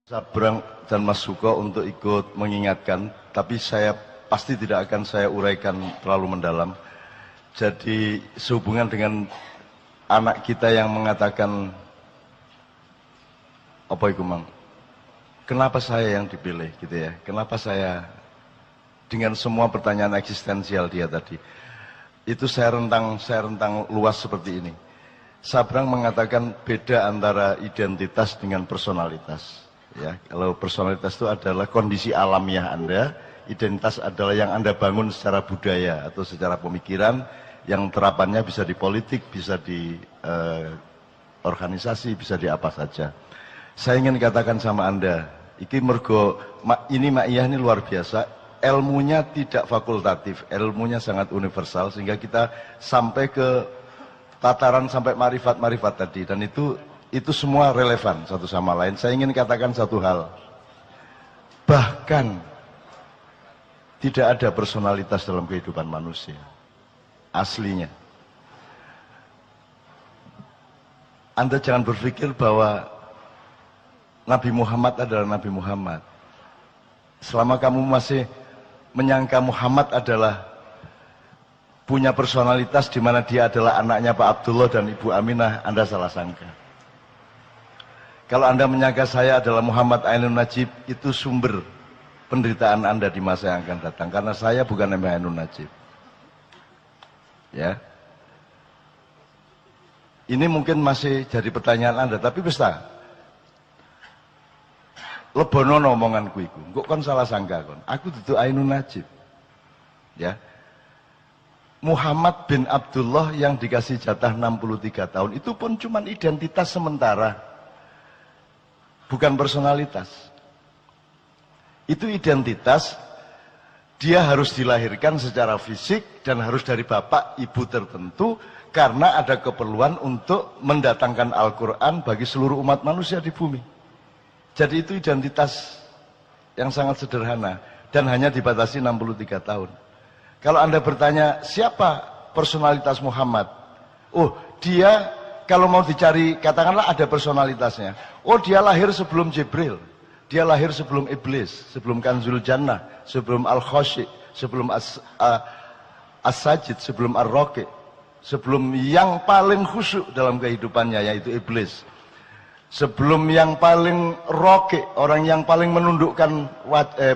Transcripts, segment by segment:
Sabrang dan Mas Suko untuk ikut mengingatkan, tapi saya pasti tidak akan saya uraikan terlalu mendalam. Jadi sehubungan dengan anak kita yang mengatakan, apa itu Mang? Kenapa saya yang dipilih gitu ya? Kenapa saya dengan semua pertanyaan eksistensial dia tadi? Itu saya rentang luas seperti ini. Sabrang mengatakan beda antara identitas dengan personalitas. Ya, kalau personalitas itu adalah kondisi alamiah Anda, identitas adalah yang Anda bangun secara budaya atau secara pemikiran, yang terapannya bisa di politik, bisa di organisasi, bisa di apa saja. Saya ingin katakan sama Anda, ini Ma'iyah ini luar biasa, ilmunya tidak fakultatif, ilmunya sangat universal, sehingga kita sampai ke tataran sampai marifat-marifat tadi, dan itu semua relevan satu sama lain. Saya ingin katakan satu hal, bahkan tidak ada personalitas dalam kehidupan manusia aslinya. Anda jangan berpikir bahwa Nabi Muhammad adalah Nabi Muhammad. Selama kamu masih menyangka Muhammad adalah punya personalitas di mana dia adalah anaknya Pak Abdullah dan Ibu Aminah, Anda salah sangka. Kalau Anda menyangka saya adalah Muhammad Ainun Najib, itu sumber penderitaan Anda di masa yang akan datang. Karena saya bukan Nabi Ainun Najib. Ya. Ini mungkin masih jadi pertanyaan Anda, tapi bisa. Lebono omonganku iku. Kok kon salah sangka kon. Aku dudu Ainun Najib. Ya. Muhammad bin Abdullah yang dikasih jatah 63 tahun, itu pun cuma identitas sementara. Bukan personalitas. Itu identitas, dia harus dilahirkan secara fisik dan harus dari bapak ibu tertentu karena ada keperluan untuk mendatangkan Al-Quran bagi seluruh umat manusia di bumi. Jadi itu identitas yang sangat sederhana dan hanya dibatasi 63 tahun. Kalau Anda bertanya siapa personalitas Muhammad? Oh, dia kalau mau dicari, katakanlah ada personalitasnya. Oh, dia lahir sebelum Jibril. Dia lahir sebelum Iblis, sebelum Kanzul Jannah, sebelum Al-Khoshi, sebelum As-Sajid, sebelum Ar-Roqi, sebelum yang paling khusyuk dalam kehidupannya, yaitu Iblis. Sebelum yang paling roqi, orang yang paling menundukkan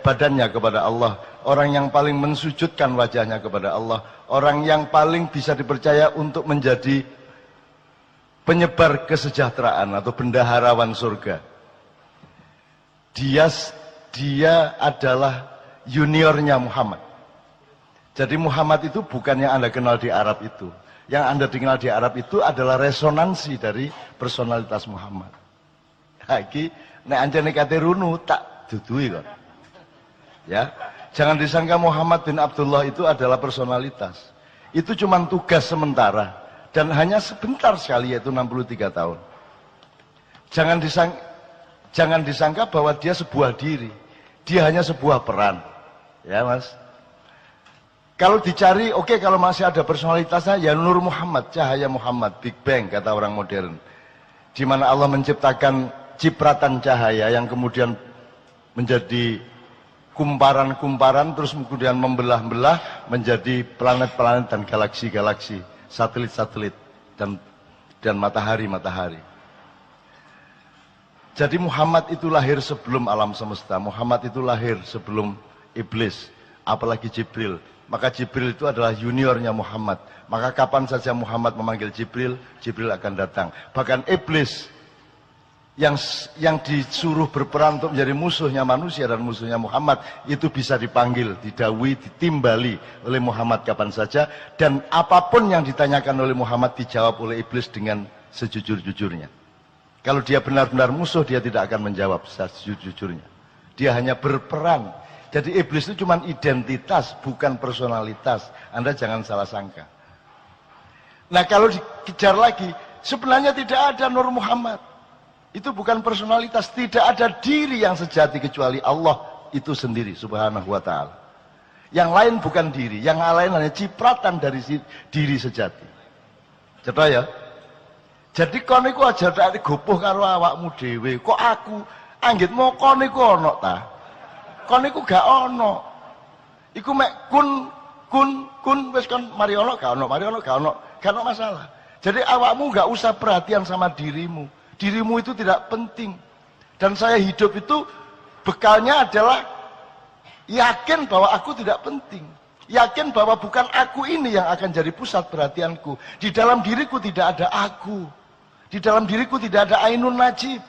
badannya kepada Allah, orang yang paling mensujudkan wajahnya kepada Allah, orang yang paling bisa dipercaya untuk menjadi penyebar kesejahteraan atau bendaharawan surga. Dia adalah juniornya Muhammad. Jadi Muhammad itu bukan yang Anda kenal di Arab itu. Yang Anda dikenal di Arab itu adalah resonansi dari personalitas Muhammad. Lagi, nek anjane kate runu tak dudui kok. Ya, jangan disangka Muhammad bin Abdullah itu adalah personalitas. Itu cuma tugas sementara. Dan hanya sebentar sekali, yaitu 63 tahun. Jangan disangka bahwa dia sebuah diri. Dia hanya sebuah peran. Ya Mas. Kalau dicari, oke, kalau masih ada personalitasnya, ya Nur Muhammad, cahaya Muhammad, Big Bang kata orang modern. Di mana Allah menciptakan cipratan cahaya yang kemudian menjadi kumparan-kumparan, terus kemudian membelah-belah menjadi planet-planet dan galaksi-galaksi, satelit-satelit dan matahari-matahari. Jadi Muhammad itu lahir sebelum alam semesta. Muhammad itu lahir sebelum Iblis, apalagi Jibril. Maka Jibril itu adalah juniornya Muhammad. Maka kapan saja Muhammad memanggil Jibril, Jibril akan datang. Bahkan Iblis yang disuruh berperan untuk menjadi musuhnya manusia dan musuhnya Muhammad, itu bisa dipanggil, didawui, ditimbali oleh Muhammad kapan saja, dan apapun yang ditanyakan oleh Muhammad dijawab oleh Iblis dengan sejujur-jujurnya. Kalau dia benar-benar musuh, dia tidak akan menjawab sejujur-jujurnya. Dia hanya berperan. Jadi Iblis itu cuma identitas, bukan personalitas. Anda jangan salah sangka. Nah, kalau dikejar lagi, sebenarnya tidak ada Nur Muhammad. Itu bukan personalitas, tidak ada diri yang sejati kecuali Allah itu sendiri subhanahu wa ta'ala. Yang lain bukan diri, yang lain hanya cipratan dari diri sejati. Coba ya. Jadi kon iku aja tak gopoh karo awakmu dhewe. Kok Anggitmu kon iku ono ta? Kon iku gak ono. Iku mek kun wis kon mari ono gak ono, mari ono gak ono, gak ono masalah. Jadi awakmu gak usah perhatian sama dirimu. Dirimu itu tidak penting. Dan saya hidup itu bekalnya adalah yakin bahwa aku tidak penting. Yakin bahwa bukan aku ini yang akan jadi pusat perhatianku. Di dalam diriku tidak ada aku. Di dalam diriku tidak ada Ainun Najib.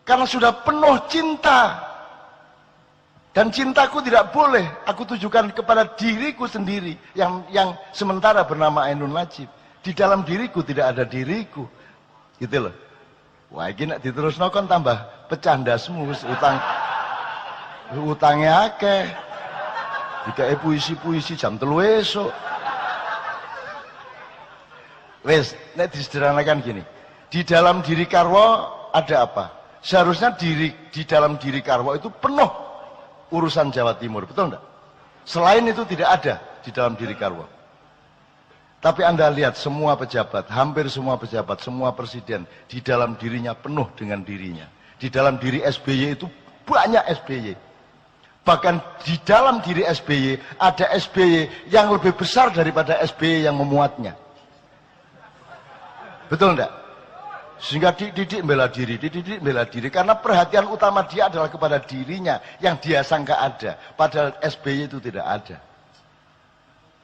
Karena sudah penuh cinta. Dan cintaku tidak boleh aku tujukan kepada diriku sendiri yang sementara bernama Ainun Najib. Di dalam diriku tidak ada diriku. Gitu loh. Wah, ini nek diterusno kon tambah pecandasmu utangnya akeh. Dikae puisi-puisi jam 3 esuk. Wes, nek disederhanakan gini. Di dalam diri Karwo ada apa? Seharusnya di dalam diri Karwo itu penuh urusan Jawa Timur, betul enggak? Selain itu tidak ada di dalam diri Karwo. Tapi Anda lihat semua pejabat, hampir semua pejabat, semua presiden di dalam dirinya penuh dengan dirinya. Di dalam diri SBY itu banyak SBY. Bahkan di dalam diri SBY ada SBY yang lebih besar daripada SBY yang memuatnya. Betul enggak? Sehingga dididik bela diri karena perhatian utama dia adalah kepada dirinya yang dia sangka ada, padahal SBY itu tidak ada.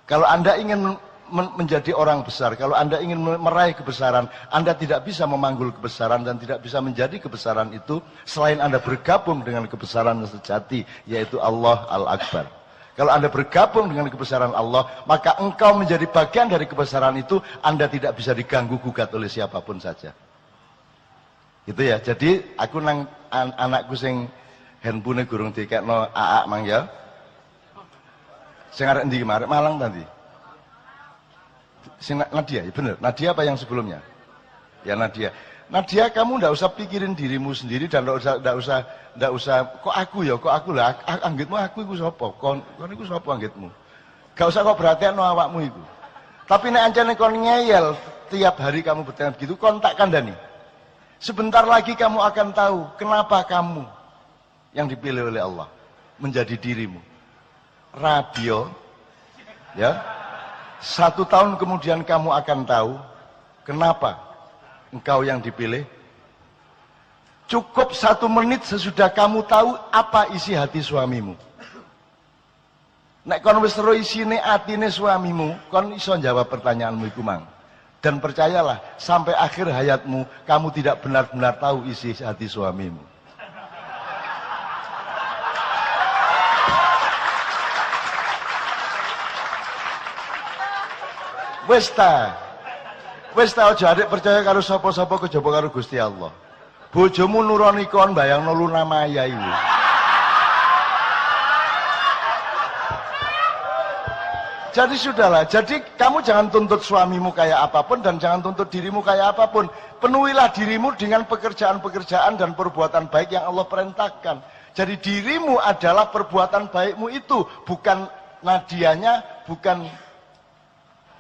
Kalau Anda ingin menjadi orang besar, kalau Anda ingin meraih kebesaran, Anda tidak bisa memanggul kebesaran dan tidak bisa menjadi kebesaran itu selain Anda bergabung dengan kebesaran yang sejati, yaitu Allah Al-Akbar. Kalau Anda bergabung dengan kebesaran Allah, maka engkau menjadi bagian dari kebesaran itu. Anda tidak bisa diganggu gugat oleh siapapun saja. Gitu ya. Jadi aku nang anakku sing handphone gurung dikekno AA mang ya. Sing arek ndi kemarin Malang tadi. Sing Nadia, ya bener. Nadia apa yang sebelumnya? Ya Nadia. Nadia, kamu ndak usah pikirin dirimu sendiri dan ndak usah kok aku lah, anggitmu aku iku sapa? Kon iku sapa anggitmu? Gak usah kok perhatian no awakmu iku. Tapi nek ancane kon ngeyel tiap hari kamu bertanya begitu, kon tak kandhani. Sebentar lagi kamu akan tahu kenapa kamu yang dipilih oleh Allah menjadi dirimu. Radio, ya. 1 tahun kemudian kamu akan tahu kenapa engkau yang dipilih. Cukup 1 menit sesudah kamu tahu apa isi hati suamimu. Nek kon wis ro isine atine suamimu, kon iso jawab pertanyaanmu iku mang. Dan percayalah, sampai akhir hayatmu kamu tidak benar-benar tahu isi hati suamimu. Wis ta aja adik percaya karo sapa-sapa kejaba karo Gusti Allah. Bojomu nuroni kon bayangno Luna Maya iku. Jadi sudahlah, jadi kamu jangan tuntut suamimu kayak apapun dan jangan tuntut dirimu kayak apapun. Penuhilah dirimu dengan pekerjaan-pekerjaan dan perbuatan baik yang Allah perintahkan. Jadi dirimu adalah perbuatan baikmu itu, bukan Nadianya, bukan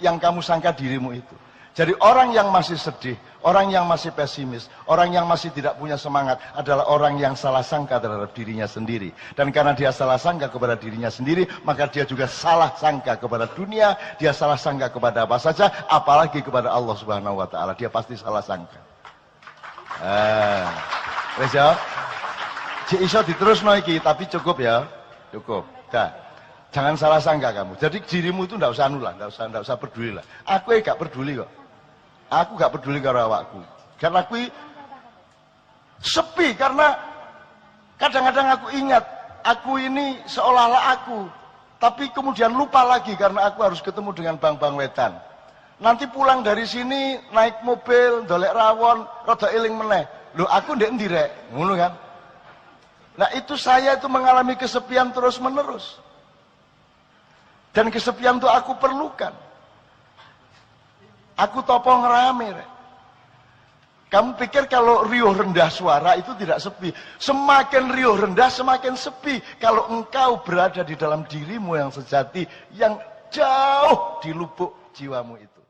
yang kamu sangka dirimu itu. Jadi orang yang masih sedih, orang yang masih pesimis, orang yang masih tidak punya semangat adalah orang yang salah sangka terhadap dirinya sendiri. Dan karena dia salah sangka kepada dirinya sendiri, maka dia juga salah sangka kepada dunia, dia salah sangka kepada apa saja, apalagi kepada Allah Subhanahu wa taala. Dia pasti salah sangka. Wes ya. Cik iso diterusno iki, tapi cukup ya. Cukup. Dah. Jangan salah sangka kamu. Jadi dirimu itu ndak usah nulah, ndak usah peduli lah. Aku gak peduli kok. Aku gak peduli karo awakku. Karena aku sepi, karena kadang-kadang aku ingat aku ini seolah-olah aku, tapi kemudian lupa lagi karena aku harus ketemu dengan bang-bang wetan. Nanti pulang dari sini naik mobil, dolek rawon, rada eling meneh. Loh aku ndek endi rek? Ngono kan? Nah itu saya itu mengalami kesepian terus-menerus. Dan kesepian itu aku perlukan. Aku topo ngerame. Kamu pikir kalau riuh rendah suara itu tidak sepi? Semakin riuh rendah semakin sepi. Kalau engkau berada di dalam dirimu yang sejati, yang jauh di lubuk jiwamu itu.